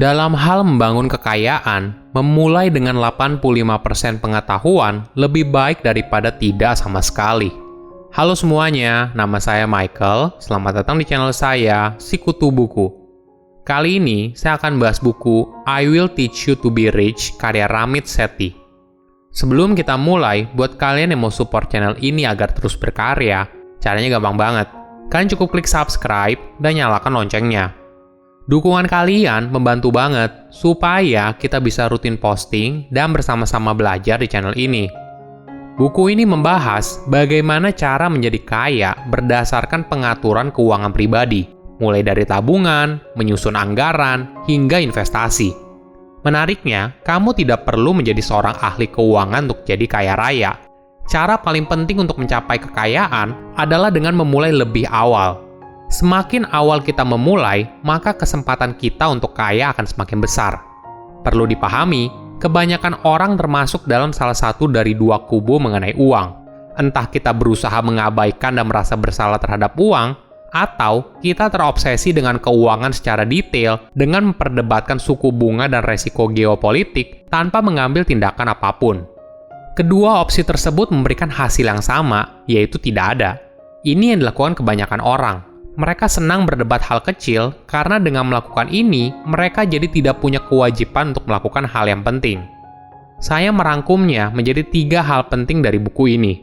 Dalam hal membangun kekayaan, memulai dengan 85% pengetahuan lebih baik daripada tidak sama sekali. Halo semuanya, nama saya Michael. Selamat datang di channel saya, Sikutu Buku. Kali ini, saya akan bahas buku I Will Teach You to Be Rich karya Ramit Sethi. Sebelum kita mulai, buat kalian yang mau support channel ini agar terus berkarya, caranya gampang banget. Kalian cukup klik subscribe dan nyalakan loncengnya. Dukungan kalian membantu banget supaya kita bisa rutin posting dan bersama-sama belajar di channel ini. Buku ini membahas bagaimana cara menjadi kaya berdasarkan pengaturan keuangan pribadi, mulai dari tabungan, menyusun anggaran, hingga investasi. Menariknya, kamu tidak perlu menjadi seorang ahli keuangan untuk jadi kaya raya. Cara paling penting untuk mencapai kekayaan adalah dengan memulai lebih awal. Semakin awal kita memulai, maka kesempatan kita untuk kaya akan semakin besar. Perlu dipahami, kebanyakan orang termasuk dalam salah satu dari dua kubu mengenai uang. Entah kita berusaha mengabaikan dan merasa bersalah terhadap uang, atau kita terobsesi dengan keuangan secara detail dengan memperdebatkan suku bunga dan resiko geopolitik tanpa mengambil tindakan apapun. Kedua opsi tersebut memberikan hasil yang sama, yaitu tidak ada. Ini yang dilakukan kebanyakan orang. Mereka senang berdebat hal kecil karena dengan melakukan ini, mereka jadi tidak punya kewajiban untuk melakukan hal yang penting. Saya merangkumnya menjadi 3 hal penting dari buku ini.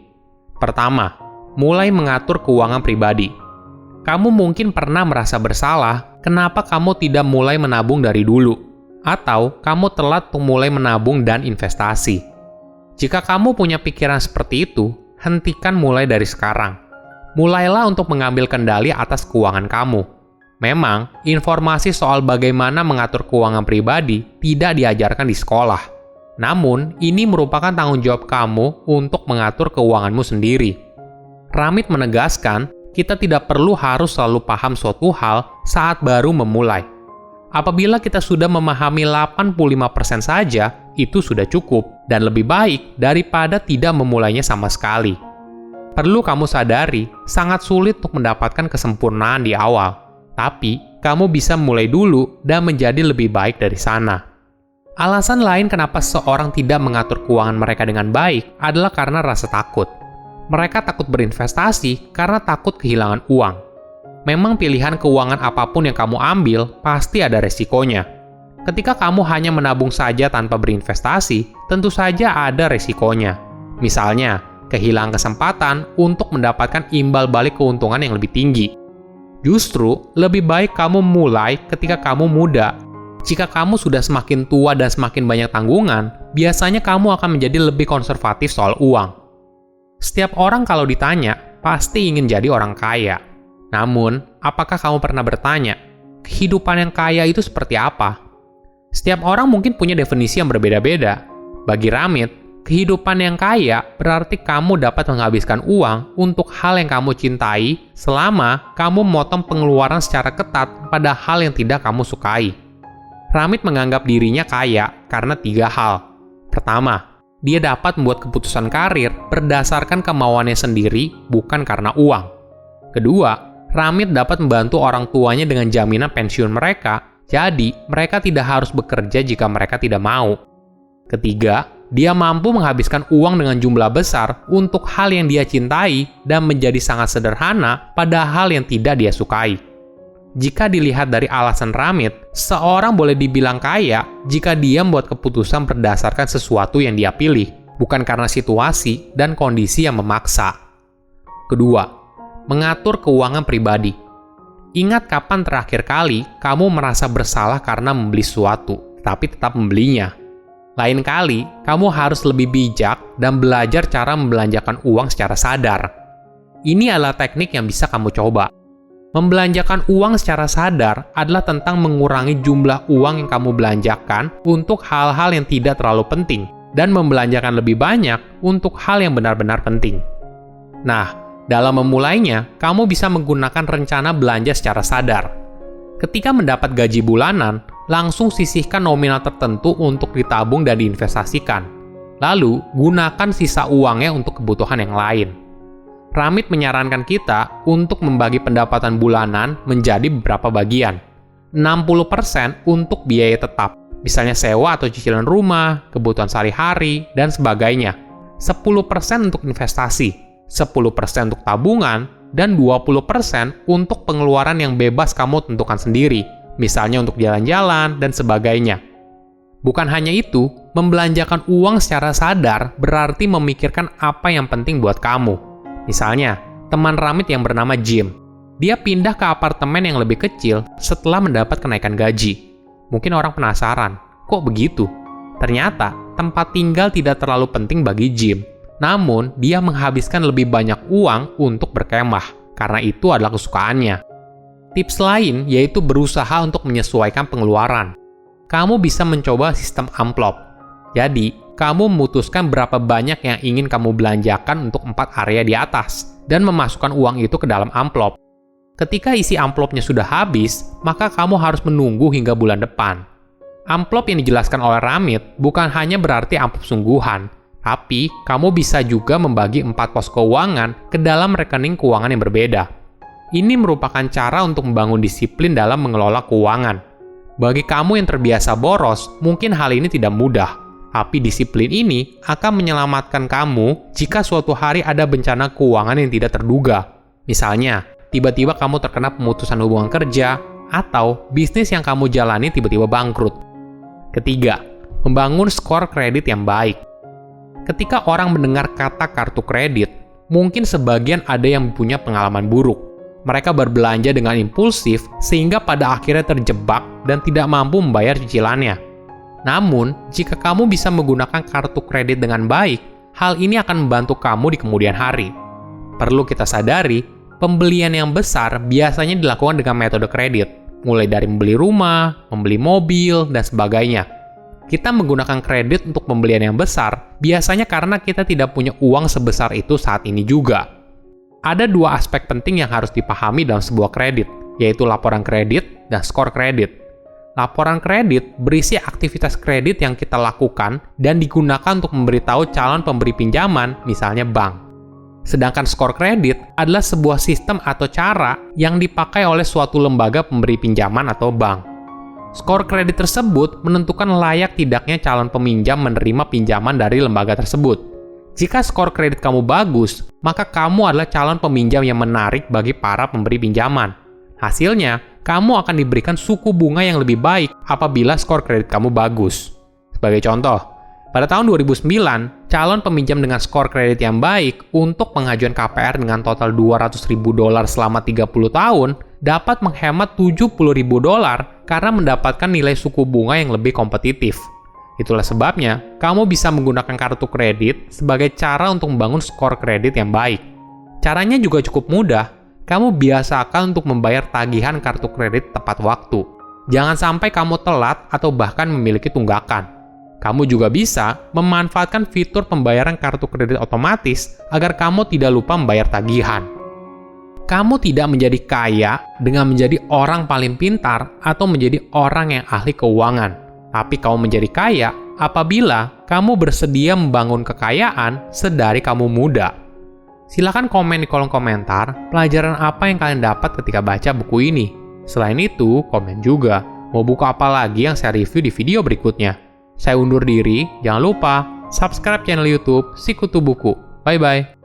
Pertama, mulai mengatur keuangan pribadi. Kamu mungkin pernah merasa bersalah kenapa kamu tidak mulai menabung dari dulu, atau kamu telat untuk mulai menabung dan investasi. Jika kamu punya pikiran seperti itu, hentikan mulai dari sekarang. Mulailah untuk mengambil kendali atas keuangan kamu. Memang, informasi soal bagaimana mengatur keuangan pribadi tidak diajarkan di sekolah. Namun, ini merupakan tanggung jawab kamu untuk mengatur keuanganmu sendiri. Ramit menegaskan, kita tidak perlu harus selalu paham suatu hal saat baru memulai. Apabila kita sudah memahami 85% saja, itu sudah cukup dan lebih baik daripada tidak memulainya sama sekali. Perlu kamu sadari, sangat sulit untuk mendapatkan kesempurnaan di awal. Tapi, kamu bisa mulai dulu dan menjadi lebih baik dari sana. Alasan lain kenapa seorang tidak mengatur keuangan mereka dengan baik adalah karena rasa takut. Mereka takut berinvestasi karena takut kehilangan uang. Memang pilihan keuangan apapun yang kamu ambil, pasti ada resikonya. Ketika kamu hanya menabung saja tanpa berinvestasi, tentu saja ada resikonya. Misalnya, kehilangan kesempatan untuk mendapatkan imbal balik keuntungan yang lebih tinggi. Justru, lebih baik kamu mulai ketika kamu muda. Jika kamu sudah semakin tua dan semakin banyak tanggungan, biasanya kamu akan menjadi lebih konservatif soal uang. Setiap orang kalau ditanya, pasti ingin jadi orang kaya. Namun, apakah kamu pernah bertanya, kehidupan yang kaya itu seperti apa? Setiap orang mungkin punya definisi yang berbeda-beda. Bagi Ramit, kehidupan yang kaya berarti kamu dapat menghabiskan uang untuk hal yang kamu cintai selama kamu memotong pengeluaran secara ketat pada hal yang tidak kamu sukai. Ramit menganggap dirinya kaya karena 3 hal. Pertama, dia dapat membuat keputusan karir berdasarkan kemauannya sendiri, bukan karena uang. Kedua, Ramit dapat membantu orang tuanya dengan jaminan pensiun mereka, jadi mereka tidak harus bekerja jika mereka tidak mau. Ketiga, dia mampu menghabiskan uang dengan jumlah besar untuk hal yang dia cintai dan menjadi sangat sederhana pada hal yang tidak dia sukai. Jika dilihat dari alasan Ramit, seorang boleh dibilang kaya jika dia membuat keputusan berdasarkan sesuatu yang dia pilih, bukan karena situasi dan kondisi yang memaksa. Kedua, mengatur keuangan pribadi. Ingat kapan terakhir kali kamu merasa bersalah karena membeli sesuatu, tapi tetap membelinya. Lain kali, kamu harus lebih bijak dan belajar cara membelanjakan uang secara sadar. Ini adalah teknik yang bisa kamu coba. Membelanjakan uang secara sadar adalah tentang mengurangi jumlah uang yang kamu belanjakan untuk hal-hal yang tidak terlalu penting dan membelanjakan lebih banyak untuk hal yang benar-benar penting. Nah, dalam memulainya, kamu bisa menggunakan rencana belanja secara sadar. Ketika mendapat gaji bulanan, langsung sisihkan nominal tertentu untuk ditabung dan diinvestasikan. Lalu, gunakan sisa uangnya untuk kebutuhan yang lain. Ramit menyarankan kita untuk membagi pendapatan bulanan menjadi beberapa bagian. 60% untuk biaya tetap, misalnya sewa atau cicilan rumah, kebutuhan sehari-hari, dan sebagainya. 10% untuk investasi, 10% untuk tabungan, dan 20% untuk pengeluaran yang bebas kamu tentukan sendiri, misalnya untuk jalan-jalan dan sebagainya. Bukan hanya itu, membelanjakan uang secara sadar berarti memikirkan apa yang penting buat kamu. Misalnya, teman Ramit yang bernama Jim. Dia pindah ke apartemen yang lebih kecil setelah mendapat kenaikan gaji. Mungkin orang penasaran, kok begitu? Ternyata, tempat tinggal tidak terlalu penting bagi Jim. Namun, dia menghabiskan lebih banyak uang untuk berkemah, karena itu adalah kesukaannya. Tips lain yaitu berusaha untuk menyesuaikan pengeluaran. Kamu bisa mencoba sistem amplop. Jadi, kamu memutuskan berapa banyak yang ingin kamu belanjakan untuk 4 area di atas, dan memasukkan uang itu ke dalam amplop. Ketika isi amplopnya sudah habis, maka kamu harus menunggu hingga bulan depan. Amplop yang dijelaskan oleh Ramit bukan hanya berarti amplop sungguhan, tapi kamu bisa juga membagi 4 pos keuangan ke dalam rekening keuangan yang berbeda. Ini merupakan cara untuk membangun disiplin dalam mengelola keuangan. Bagi kamu yang terbiasa boros, mungkin hal ini tidak mudah, tapi disiplin ini akan menyelamatkan kamu jika suatu hari ada bencana keuangan yang tidak terduga. Misalnya, tiba-tiba kamu terkena pemutusan hubungan kerja, atau bisnis yang kamu jalani tiba-tiba bangkrut. Ketiga, membangun skor kredit yang baik. Ketika orang mendengar kata kartu kredit, mungkin sebagian ada yang punya pengalaman buruk. Mereka berbelanja dengan impulsif sehingga pada akhirnya terjebak dan tidak mampu membayar cicilannya. Namun, jika kamu bisa menggunakan kartu kredit dengan baik, hal ini akan membantu kamu di kemudian hari. Perlu kita sadari, pembelian yang besar biasanya dilakukan dengan metode kredit, mulai dari membeli rumah, membeli mobil, dan sebagainya. Kita menggunakan kredit untuk pembelian yang besar, biasanya karena kita tidak punya uang sebesar itu saat ini juga. Ada 2 aspek penting yang harus dipahami dalam sebuah kredit, yaitu laporan kredit dan skor kredit. Laporan kredit berisi aktivitas kredit yang kita lakukan dan digunakan untuk memberitahu calon pemberi pinjaman, misalnya bank. Sedangkan skor kredit adalah sebuah sistem atau cara yang dipakai oleh suatu lembaga pemberi pinjaman atau bank. Skor kredit tersebut menentukan layak tidaknya calon peminjam menerima pinjaman dari lembaga tersebut. Jika skor kredit kamu bagus, maka kamu adalah calon peminjam yang menarik bagi para pemberi pinjaman. Hasilnya, kamu akan diberikan suku bunga yang lebih baik apabila skor kredit kamu bagus. Sebagai contoh, pada tahun 2009, calon peminjam dengan skor kredit yang baik untuk pengajuan KPR dengan total $200.000 selama 30 tahun dapat menghemat $70.000 karena mendapatkan nilai suku bunga yang lebih kompetitif. Itulah sebabnya, kamu bisa menggunakan kartu kredit sebagai cara untuk membangun skor kredit yang baik. Caranya juga cukup mudah. Kamu biasakan untuk membayar tagihan kartu kredit tepat waktu. Jangan sampai kamu telat atau bahkan memiliki tunggakan. Kamu juga bisa memanfaatkan fitur pembayaran kartu kredit otomatis agar kamu tidak lupa membayar tagihan. Kamu tidak menjadi kaya dengan menjadi orang paling pintar atau menjadi orang yang ahli keuangan. Tapi kamu menjadi kaya apabila kamu bersedia membangun kekayaan sedari kamu muda. Silahkan komen di kolom komentar pelajaran apa yang kalian dapat ketika baca buku ini. Selain itu, komen juga mau buku apa lagi yang saya review di video berikutnya. Saya undur diri, jangan lupa subscribe channel YouTube Sikutu Buku. Bye-bye.